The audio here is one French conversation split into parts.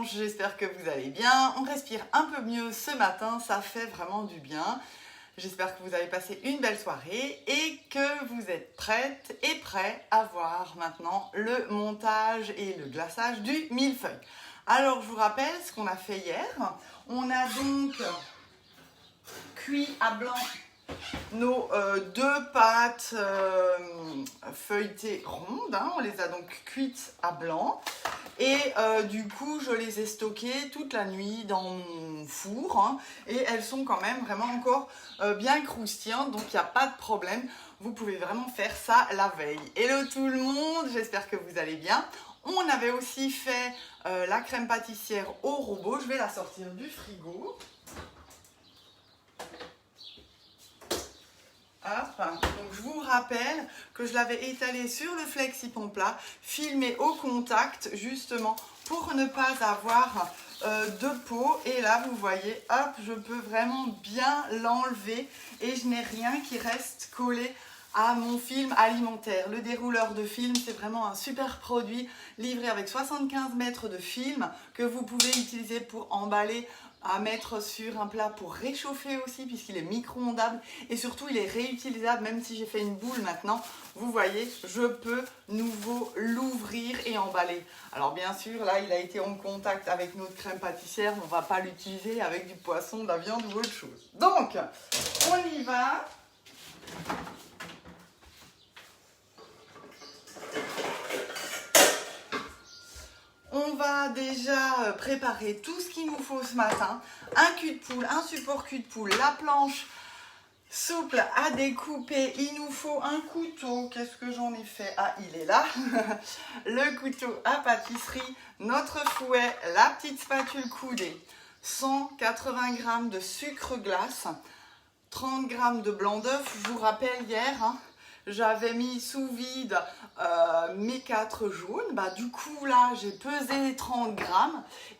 dimanche, j'espère que vous allez bien. On respire un peu mieux ce matin, ça fait vraiment du bien. J'espère que vous avez passé une belle soirée et que vous êtes prêtes et prêts à voir maintenant le montage et le glaçage du millefeuille. Alors je vous rappelle ce qu'on a fait hier. On a donc cuit à blanc nos deux pâtes feuilletées rondes, hein, on les a donc cuites à blanc et du coup je les ai stockées toute la nuit dans mon four, hein, et elles sont quand même vraiment encore bien croustillantes, donc il n'y a pas de problème, vous pouvez vraiment faire ça la veille. Hello tout le monde, j'espère que vous allez bien. On avait aussi fait la crème pâtissière au robot, je vais la sortir du frigo. Hop. Donc je vous rappelle que je l'avais étalé sur le flexipon plat, filmé au contact justement pour ne pas avoir de peau. Et là vous voyez, hop, je peux vraiment bien l'enlever et je n'ai rien qui reste collé à mon film alimentaire. Le dérouleur de film, c'est vraiment un super produit livré avec 75 mètres de film que vous pouvez utiliser pour emballer, à mettre sur un plat pour réchauffer aussi puisqu'il est micro-ondable et surtout il est réutilisable. Même si j'ai fait une boule maintenant, vous voyez, je peux nouveau l'ouvrir et emballer. Alors bien sûr là il a été en contact avec notre crème pâtissière, on ne va pas l'utiliser avec du poisson, de la viande ou autre chose. Donc on y va. On va déjà préparer tout ce qu'il nous faut ce matin. Un cul de poule, un support cul de poule, la planche souple à découper. Il nous faut un couteau. Qu'est-ce que j'en ai fait? Ah, il est là. Le couteau à pâtisserie, notre fouet, la petite spatule coudée, 180 g de sucre glace, 30 g de blanc d'œuf. Je vous rappelle hier, hein, j'avais mis sous vide mes 4 jaunes. Bah, du coup, là, j'ai pesé 30 g.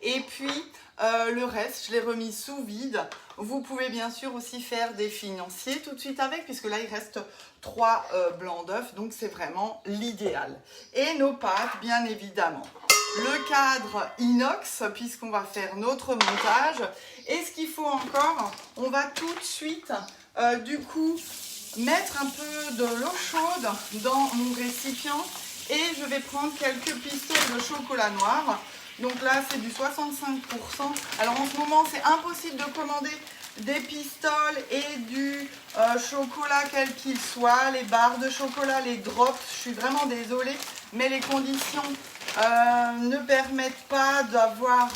Et puis, le reste, je l'ai remis sous vide. Vous pouvez bien sûr aussi faire des financiers tout de suite avec, puisque là, il reste 3 blancs d'œufs. Donc, c'est vraiment l'idéal. Et nos pâtes, bien évidemment. Le cadre inox, puisqu'on va faire notre montage. Et ce qu'il faut encore, on va tout de suite, du coup, mettre un peu de l'eau chaude dans mon récipient et je vais prendre quelques pistoles de chocolat noir. Donc là c'est du 65%. Alors en ce moment c'est impossible de commander des pistoles et du chocolat quel qu'il soit, les barres de chocolat, les drops. Je suis vraiment désolée mais les conditions ne permettent pas d'avoir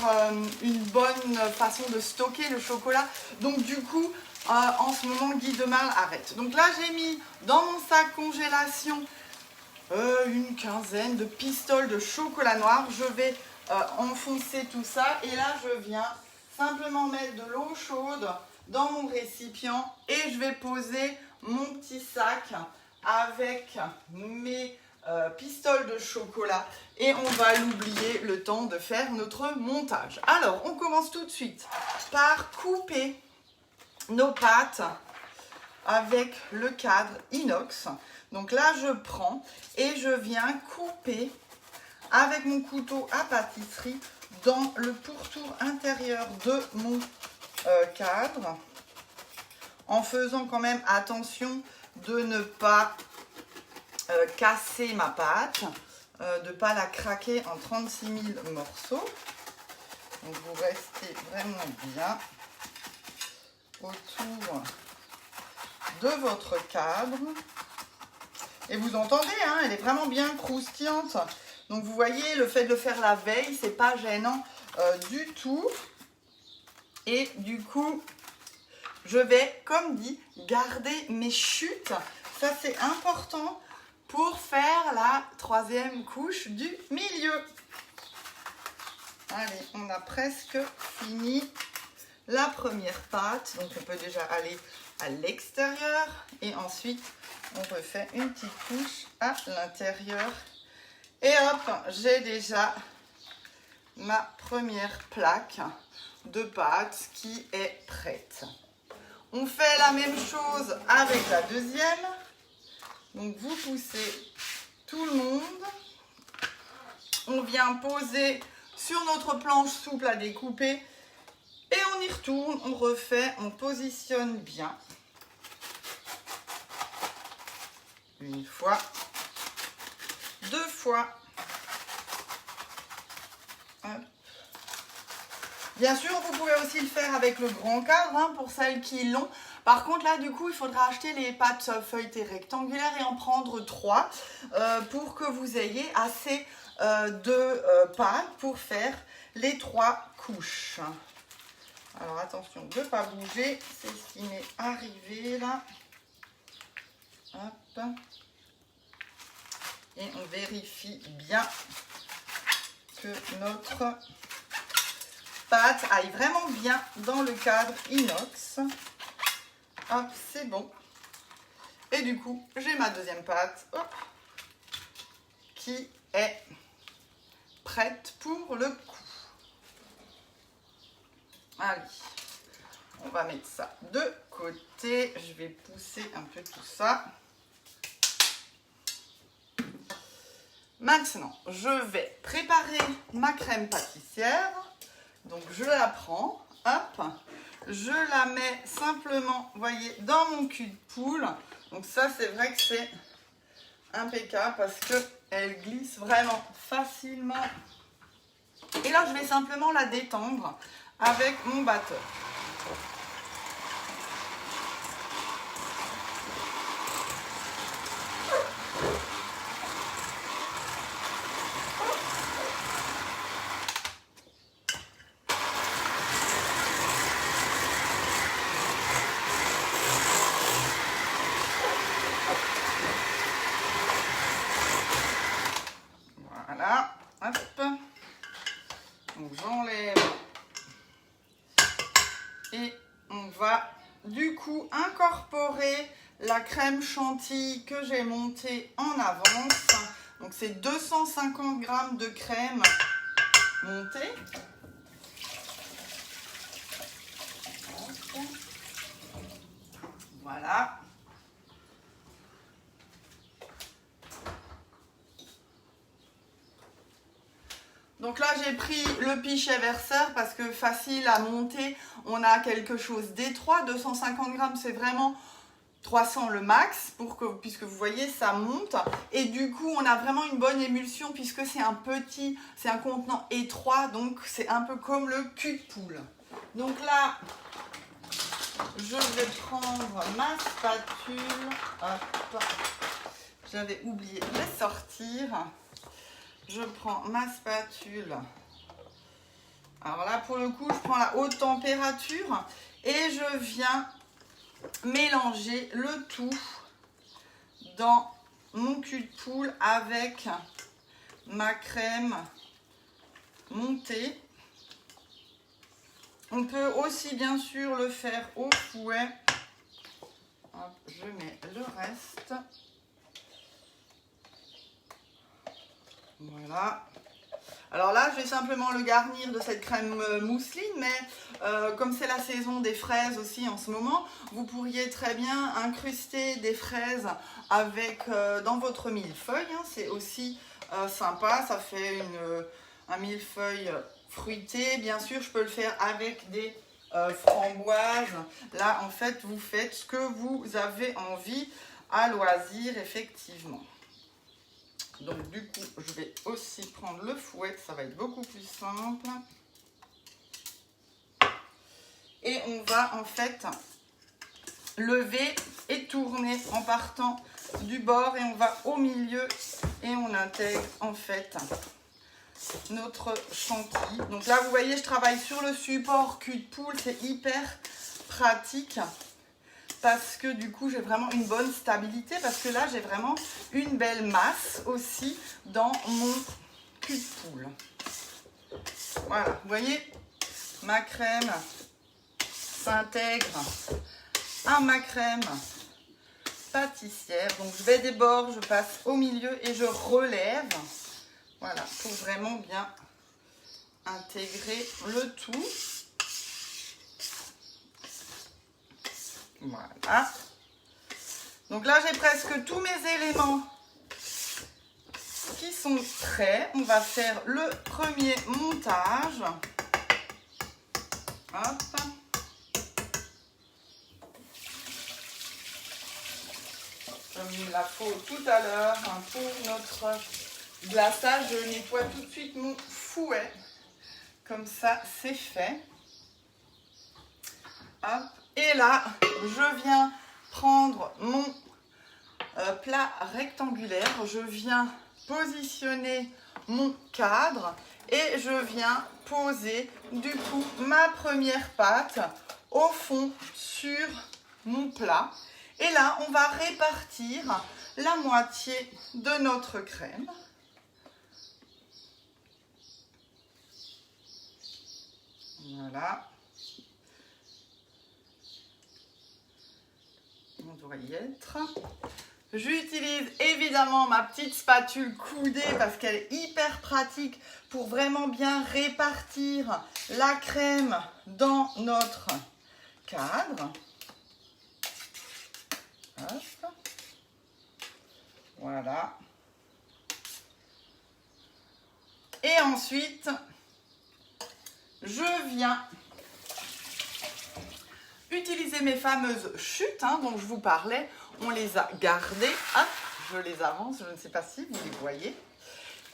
une bonne façon de stocker le chocolat. Donc du coup en ce moment, Guy Demarle arrête. Donc là, j'ai mis dans mon sac congélation une quinzaine de pistoles de chocolat noir. Je vais enfoncer tout ça. Et là, je viens simplement mettre de l'eau chaude dans mon récipient. Et je vais poser mon petit sac avec mes pistoles de chocolat. Et on va l'oublier le temps de faire notre montage. Alors, on commence tout de suite par couper nos pâtes avec le cadre inox. Donc là je prends et je viens couper avec mon couteau à pâtisserie dans le pourtour intérieur de mon cadre, en faisant quand même attention de ne pas casser ma pâte, de ne pas la craquer en 36 000 morceaux. Donc vous restez vraiment bien autour de votre cadre et vous entendez, hein, elle est vraiment bien croustillante. Donc vous voyez, le fait de le faire la veille, c'est pas gênant du tout. Et du coup, je vais, comme dit, garder mes chutes. Ça c'est important pour faire la troisième couche du milieu. Allez, on a presque fini la première pâte, donc on peut déjà aller à l'extérieur et ensuite on refait une petite couche à l'intérieur et hop, j'ai déjà ma première plaque de pâte qui est prête. On fait la même chose avec la deuxième, donc vous poussez tout le monde, on vient poser sur notre planche souple à découper. Et on y retourne, on refait, on positionne bien. Une fois, deux fois. Hop. Bien sûr, vous pouvez aussi le faire avec le grand cadre, hein, pour celles qui l'ont. Par contre, là, du coup, il faudra acheter les pâtes feuilletées rectangulaires et en prendre 3 pour que vous ayez assez de pâte pour faire les 3 couches. Alors, attention de ne pas bouger. C'est ce qui m'est arrivé, là. Hop. Et on vérifie bien que notre pâte aille vraiment bien dans le cadre inox. Hop, c'est bon. Et du coup, j'ai ma deuxième pâte, hop, qui est prête pour le coup. Allez, on va mettre ça de côté. Je vais pousser un peu tout ça. Maintenant, je vais préparer ma crème pâtissière. Donc, je la prends, hop, je la mets simplement, vous voyez, dans mon cul de poule. Donc ça, c'est vrai que c'est impeccable parce qu'elle glisse vraiment facilement. Et là, je vais simplement la détendre avec mon batteur. Voilà, hop. Donc j'enlève et on va du coup incorporer la crème chantilly que j'ai montée en avance. Donc c'est 250 g de crème montée. Voilà. Donc là, j'ai pris le pichet verseur parce que facile à monter. On a quelque chose d'étroit. 250 g, c'est vraiment 300 le max, puisque vous voyez, ça monte. Et du coup, on a vraiment une bonne émulsion puisque c'est un contenant étroit. Donc, c'est un peu comme le cul de poule. Donc là, je vais prendre ma spatule. Hop. J'avais oublié de les sortir. Je prends ma spatule. Alors là, pour le coup, je prends la haute température et je viens mélanger le tout dans mon cul de poule avec ma crème montée. On peut aussi bien sûr le faire au fouet. Hop, je mets le reste. Voilà. Alors là, je vais simplement le garnir de cette crème mousseline, mais comme c'est la saison des fraises aussi en ce moment, vous pourriez très bien incruster des fraises avec, dans votre millefeuille. Hein. C'est aussi sympa, ça fait un millefeuille fruité. Bien sûr, je peux le faire avec des framboises. Là, en fait, vous faites ce que vous avez envie à loisir, effectivement. Donc du coup, je vais aussi prendre le fouet, ça va être beaucoup plus simple. Et on va en fait lever et tourner en partant du bord et on va au milieu et on intègre en fait notre chantilly. Donc là, vous voyez, je travaille sur le support cul de poule, c'est hyper pratique. Parce que du coup, j'ai vraiment une bonne stabilité. Parce que là, j'ai vraiment une belle masse aussi dans mon cul de poule. Voilà, vous voyez, ma crème s'intègre à ma crème pâtissière. Donc, je vais des bords, je passe au milieu et je relève. Voilà, pour vraiment bien intégrer le tout. Voilà. Donc là, j'ai presque tous mes éléments qui sont prêts. On va faire le premier montage. Hop. Comme il me la faut tout à l'heure pour notre glaçage, je nettoie tout de suite mon fouet. Comme ça, c'est fait. Hop. Et là, je viens prendre mon plat rectangulaire. Je viens positionner mon cadre et je viens poser du coup ma première pâte au fond sur mon plat. Et là, on va répartir la moitié de notre crème. Voilà. On doit y être. J'utilise évidemment ma petite spatule coudée parce qu'elle est hyper pratique pour vraiment bien répartir la crème dans notre cadre. Hop. Voilà. Et ensuite, je viens utiliser mes fameuses chutes dont je vous parlais. On les a gardées. Hop, je les avance, je ne sais pas si vous les voyez.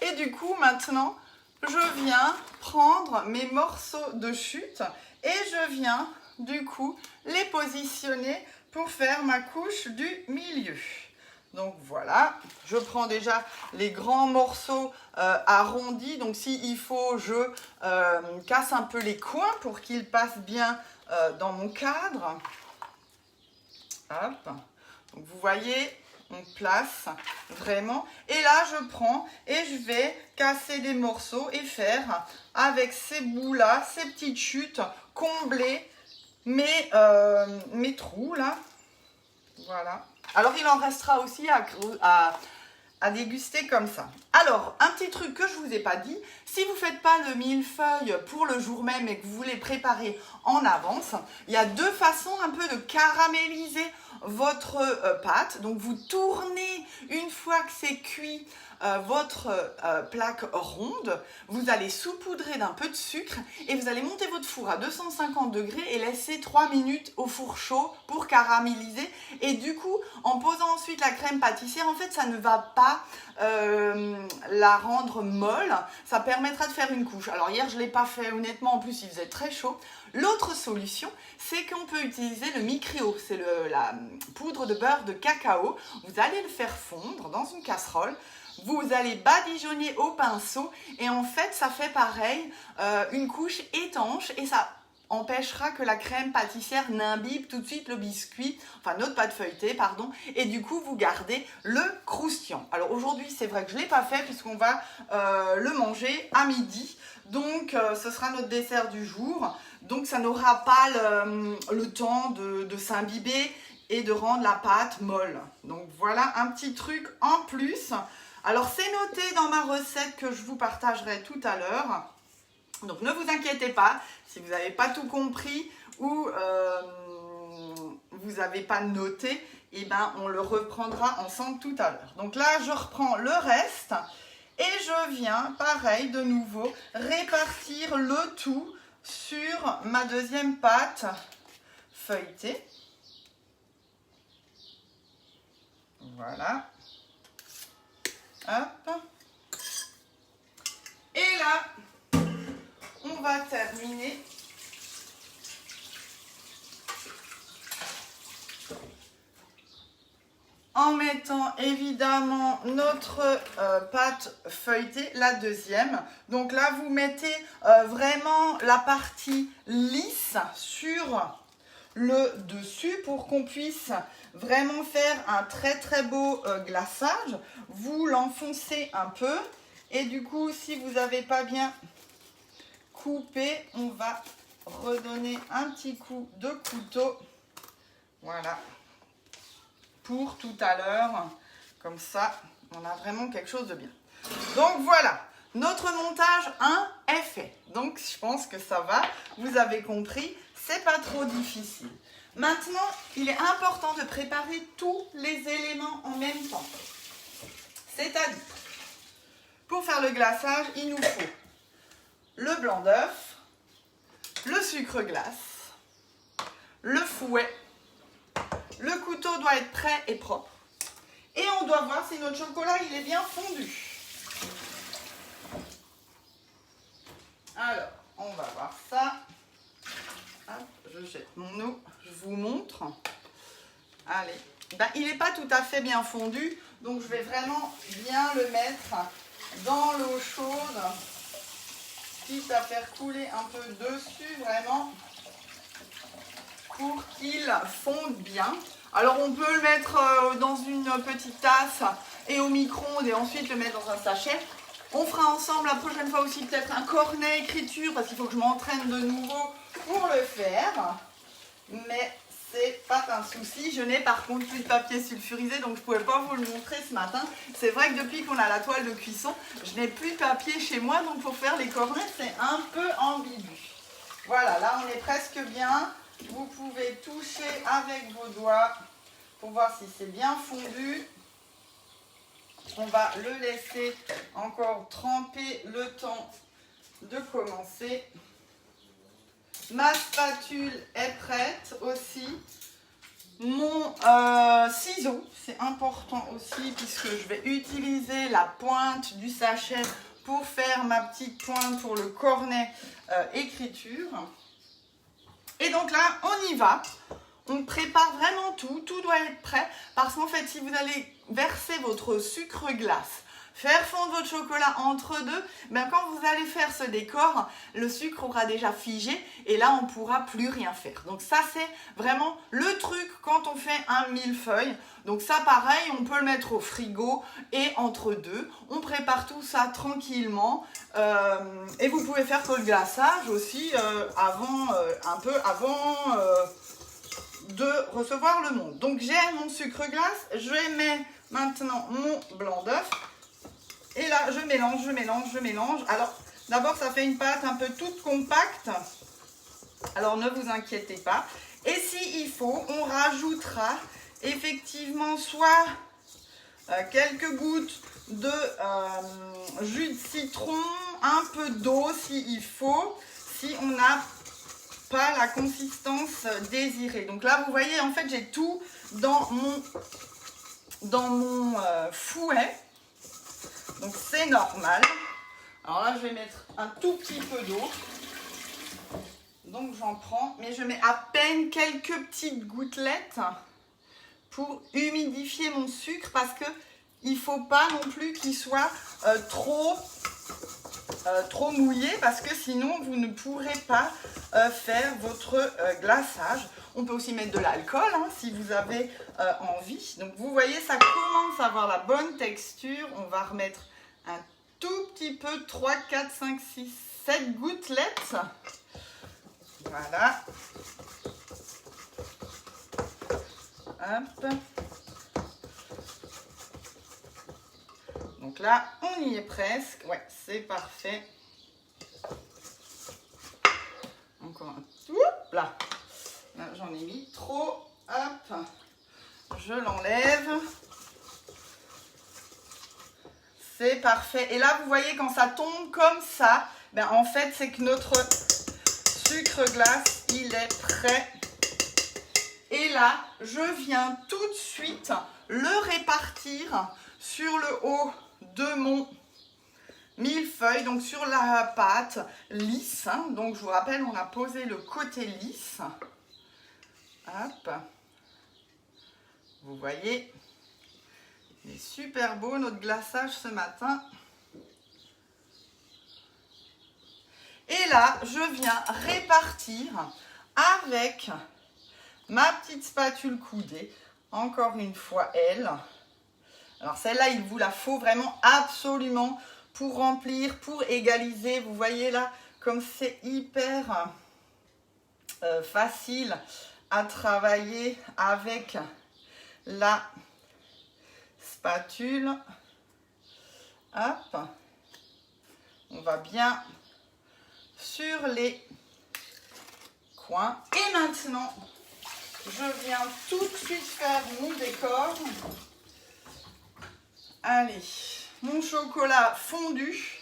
Et du coup, maintenant, je viens prendre mes morceaux de chute et je viens, du coup, les positionner pour faire ma couche du milieu. Donc voilà, je prends déjà les grands morceaux arrondis. Donc s'il faut, je casse un peu les coins pour qu'ils passent bien dans mon cadre. Hop. Donc vous voyez, on place vraiment. Et là, je prends et je vais casser des morceaux et faire avec ces bouts-là, ces petites chutes, combler mes trous là. Voilà. Alors, il en restera aussi à déguster comme ça. Alors, un petit truc que je ne vous ai pas dit, si vous ne faites pas le millefeuille pour le jour même et que vous voulez préparer en avance, il y a deux façons un peu de caraméliser votre pâte. Donc, vous tournez une fois que c'est cuit votre plaque ronde, vous allez saupoudrer d'un peu de sucre et vous allez monter votre four à 250 degrés et laisser 3 minutes au four chaud pour caraméliser. Et du coup, en posant ensuite la crème pâtissière, en fait, ça ne va pas la rendre molle. Ça permettra de faire une couche. Alors hier, je ne l'ai pas fait, honnêtement, en plus, il faisait très chaud. L'autre solution, c'est qu'on peut utiliser le micréo. C'est la poudre de beurre de cacao. Vous allez le faire fondre dans une casserole. Vous allez badigeonner au pinceau et en fait, ça fait pareil, une couche étanche et ça empêchera que la crème pâtissière n'imbibe tout de suite le biscuit, enfin notre pâte feuilletée, pardon, et du coup, vous gardez le croustillant. Alors aujourd'hui, c'est vrai que je ne l'ai pas fait puisqu'on va le manger à midi, donc ce sera notre dessert du jour. Donc ça n'aura pas le temps de s'imbiber et de rendre la pâte molle. Donc voilà un petit truc en plus. Alors, c'est noté dans ma recette que je vous partagerai tout à l'heure. Donc, ne vous inquiétez pas, si vous n'avez pas tout compris ou vous n'avez pas noté, eh ben, on le reprendra ensemble tout à l'heure. Donc là, je reprends le reste et je viens, pareil, de nouveau, répartir le tout sur ma deuxième pâte feuilletée. Voilà. Hop. Et là, on va terminer en mettant évidemment notre pâte feuilletée, la deuxième. Donc là, vous mettez vraiment la partie lisse sur le dessus pour qu'on puisse vraiment faire un très très beau glaçage. Vous l'enfoncez un peu et du coup, si vous n'avez pas bien coupé, on va redonner un petit coup de couteau. Voilà. Pour tout à l'heure, comme ça, on a vraiment quelque chose de bien. Donc voilà, notre montage 1 est fait. Donc je pense que ça va, vous avez compris, c'est pas trop difficile. Maintenant, il est important de préparer tous les éléments en même temps. C'est-à-dire, pour faire le glaçage, il nous faut le blanc d'œuf, le sucre glace, le fouet, le couteau doit être prêt et propre. Et on doit voir si notre chocolat il est bien fondu. Alors, on va voir ça. Hop, je jette mon eau, je vous montre. Allez, ben, il n'est pas tout à fait bien fondu, donc je vais vraiment bien le mettre dans l'eau chaude, quitte à faire couler un peu dessus vraiment, pour qu'il fonde bien. Alors on peut le mettre dans une petite tasse et au micro-ondes et ensuite le mettre dans un sachet. On fera ensemble la prochaine fois aussi peut-être un cornet écriture parce qu'il faut que je m'entraîne de nouveau pour le faire. Mais c'est pas un souci. Je n'ai par contre plus de papier sulfurisé donc je ne pouvais pas vous le montrer ce matin. C'est vrai que depuis qu'on a la toile de cuisson, je n'ai plus de papier chez moi donc pour faire les cornets c'est un peu ambigu. Voilà, là on est presque bien. Vous pouvez toucher avec vos doigts pour voir si c'est bien fondu. On va le laisser encore tremper le temps de commencer. Ma spatule est prête aussi. Mon ciseau, c'est important aussi puisque je vais utiliser la pointe du sachet pour faire ma petite pointe pour le cornet écriture. Et donc là, on y va. On prépare vraiment tout. Tout doit être prêt parce qu'en fait, si vous allez verser votre sucre glace, faire fondre votre chocolat entre deux, ben quand vous allez faire ce décor, le sucre aura déjà figé et là, on ne pourra plus rien faire. Donc ça, c'est vraiment le truc quand on fait un millefeuille. Donc ça, pareil, on peut le mettre au frigo et entre deux, on prépare tout ça tranquillement. Et vous pouvez faire que le glaçage aussi un peu avant de recevoir le monde. Donc j'ai mon sucre glace, je mets maintenant mon blanc d'œuf et là je mélange. Alors d'abord ça fait une pâte un peu toute compacte, alors ne vous inquiétez pas. Et s'il faut, on rajoutera effectivement soit quelques gouttes de jus de citron, un peu d'eau s'il faut, si on n'a pas la consistance désirée. Donc là vous voyez en fait j'ai tout dans mon fouet, donc c'est normal. Alors là je vais mettre un tout petit peu d'eau, donc j'en prends, mais je mets à peine quelques petites gouttelettes pour humidifier mon sucre parce que il faut pas non plus qu'il soit trop mouillé parce que sinon vous ne pourrez pas faire votre glaçage. On peut aussi mettre de l'alcool hein, si vous avez envie. Donc vous voyez ça commence à avoir la bonne texture. On va remettre un tout petit peu, 3, 4, 5, 6, 7 gouttelettes. Voilà. Hop. Donc là, on y est presque. Ouais, c'est parfait. Encore un tout. Là, j'en ai mis trop. Hop. Je l'enlève. C'est parfait. Et là, vous voyez, quand ça tombe comme ça, ben, en fait, c'est que notre sucre glace, il est prêt. Et là, je viens tout de suite le répartir sur le haut de mon millefeuille, donc sur la pâte lisse. Hein. Donc, je vous rappelle, on a posé le côté lisse. Hop. Vous voyez, il est super beau notre glaçage ce matin. Et là, je viens répartir avec ma petite spatule coudée. Encore une fois, elle. Alors celle-là, il vous la faut vraiment absolument pour remplir, pour égaliser. Vous voyez là, comme c'est hyper facile à travailler avec la spatule. Hop. On va bien sur les coins. Et maintenant, je viens tout de suite faire mon décor. Allez, mon chocolat fondu.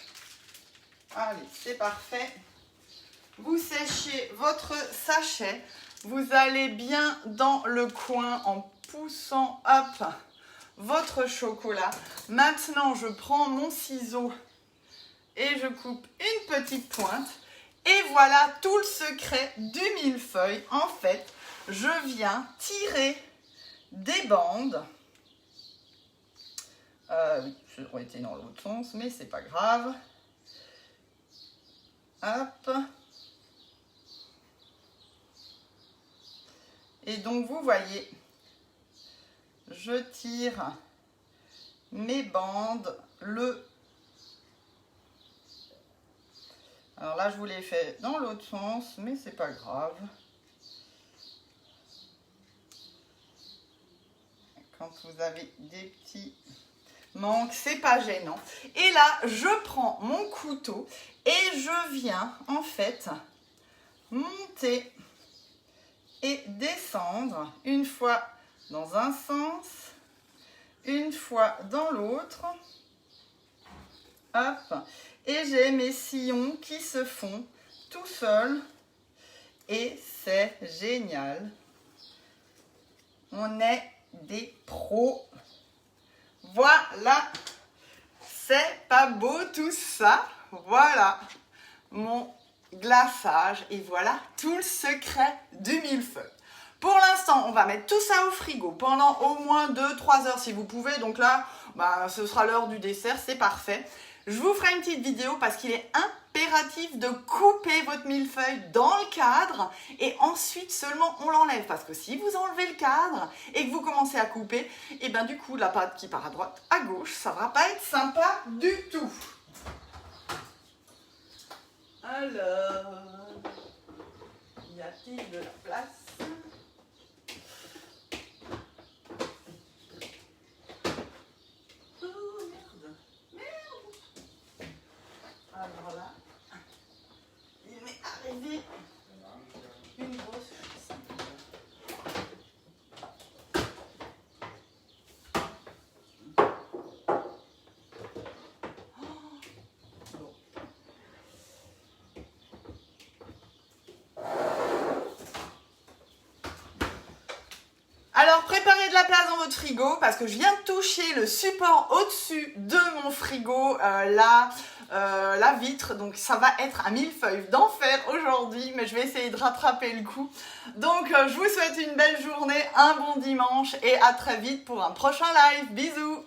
Allez, c'est parfait. Vous séchez votre sachet. Vous allez bien dans le coin en poussant, hop, votre chocolat. Maintenant, je prends mon ciseau et je coupe une petite pointe. Et voilà tout le secret du millefeuille. En fait, je viens tirer des bandes. Ça aurait été dans l'autre sens, mais c'est pas grave. Hop. Et donc, vous voyez, je tire mes bandes. Alors là, je vous l'ai fait dans l'autre sens, mais c'est pas grave. Quand vous avez des petits manques, c'est pas gênant. Et là, je prends mon couteau et je viens en fait monter et descendre une fois dans un sens, une fois dans l'autre. Hop. Et j'ai mes sillons qui se font tout seuls. Et c'est génial. On est des pros. Voilà. C'est pas beau tout ça. Voilà mon glaçage. Et voilà tout le secret du millefeuille. Pour l'instant, on va mettre tout ça au frigo pendant au moins 2-3 heures si vous pouvez. Donc là, ce sera l'heure du dessert, c'est parfait. Je vous ferai une petite vidéo parce qu'il est impératif de couper votre millefeuille dans le cadre et ensuite seulement on l'enlève. Parce que si vous enlevez le cadre et que vous commencez à couper, et bien du coup la pâte qui part à droite, à gauche, ça ne va pas être sympa du tout. Alors, y a-t-il de la place ? Alors là, il m'est arrivé une grosse chose. Alors, préparez de la place dans votre frigo parce que je viens de toucher le support au-dessus de mon frigo, la vitre. Donc, ça va être un millefeuille d'enfer aujourd'hui, mais je vais essayer de rattraper le coup. Donc, je vous souhaite une belle journée, un bon dimanche et à très vite pour un prochain live. Bisous!